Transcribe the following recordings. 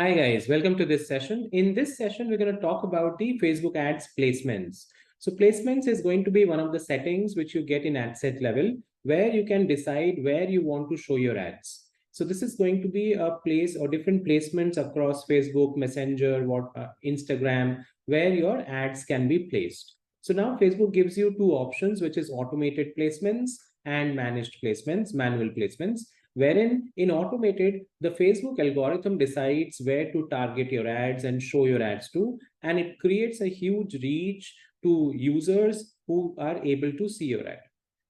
Hi guys, welcome to this session. In this session, we're going to talk about the Facebook ads placements. So placements is going to be one of the settings which you get in ad set level where you can decide where you want to show your ads. So this is going to be a place or different placements across Facebook, Messenger, Instagram, where your ads can be placed. So now Facebook gives you two options, which is automated placements and managed placements, manual placements, wherein in automated, the Facebook algorithm decides where to target your ads and show your ads to, and it creates a huge reach to users who are able to see your ad.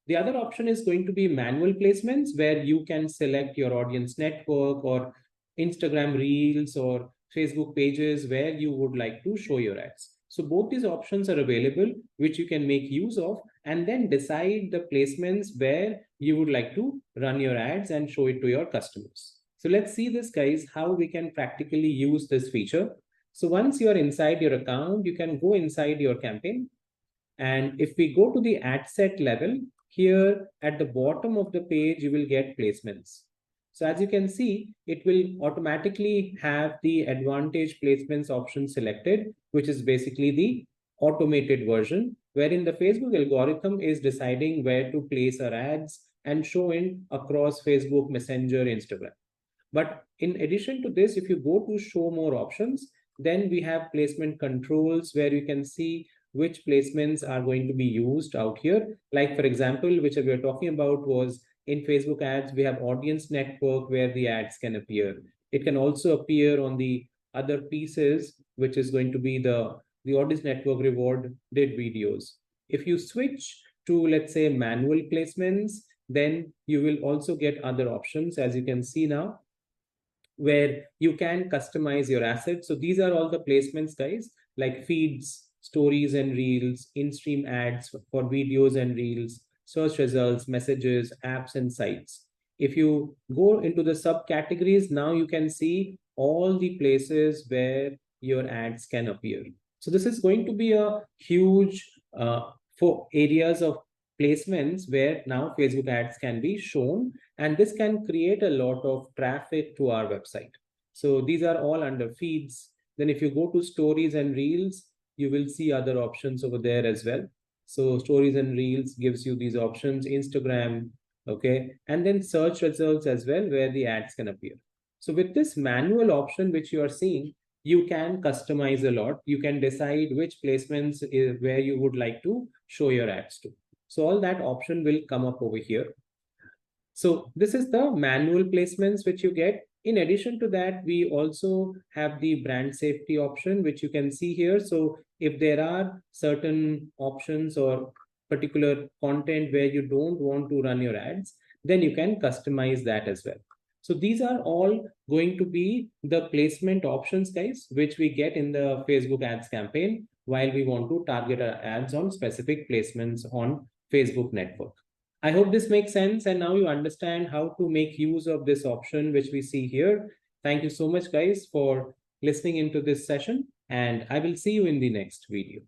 The other option is going to be manual placements where you can select your audience network or Instagram reels or Facebook pages where you would like to show your ads. So both these options are available, which you can make use of and then decide the placements where you would like to run your ads and show it to your customers. So let's see this, guys, how we can practically use this feature. So once you're inside your account, you can go inside your campaign. And if we go to the ad set level, here at the bottom of the page, you will get placements. So as you can see, it will automatically have the advantage placements option selected, which is basically the automated version, wherein the Facebook algorithm is deciding where to place our ads and show in across Facebook, Messenger, Instagram. But in addition to this, if you go to show more options, then we have placement controls where you can see which placements are going to be used out here. Like for example, which we are talking about was in Facebook ads, we have audience network where the ads can appear. It can also appear on the other pieces, which is going to be the audience network rewarded videos. If you switch to, let's say, manual placements, then you will also get other options, as you can see now, where you can customize your assets. So these are all the placements, guys, like feeds, stories and reels, in-stream ads for videos and reels, search results, messages, apps, and sites. If you go into the subcategories, now you can see all the places where your ads can appear. So this is going to be a huge for areas of placements where now Facebook ads can be shown, and this can create a lot of traffic to our website. So these are all under feeds. Then if you go to stories and reels, you will see other options over there as well. So stories and reels gives you these options, Instagram, okay, and then search results as well, where the ads can appear. So with this manual option, which you are seeing, you can customize a lot. You can decide which placements is where you would like to show your ads to. So all that option will come up over here. So this is the manual placements which you get. In addition to that, we also have the brand safety option, which you can see here. So if there are certain options or particular content where you don't want to run your ads, then you can customize that as well. So these are all going to be the placement options, guys, which we get in the Facebook ads campaign while we want to target our ads on specific placements on Facebook network. I hope this makes sense, and now you understand how to make use of this option which we see here. Thank you so much, guys, for listening into this session, and I will see you in the next video.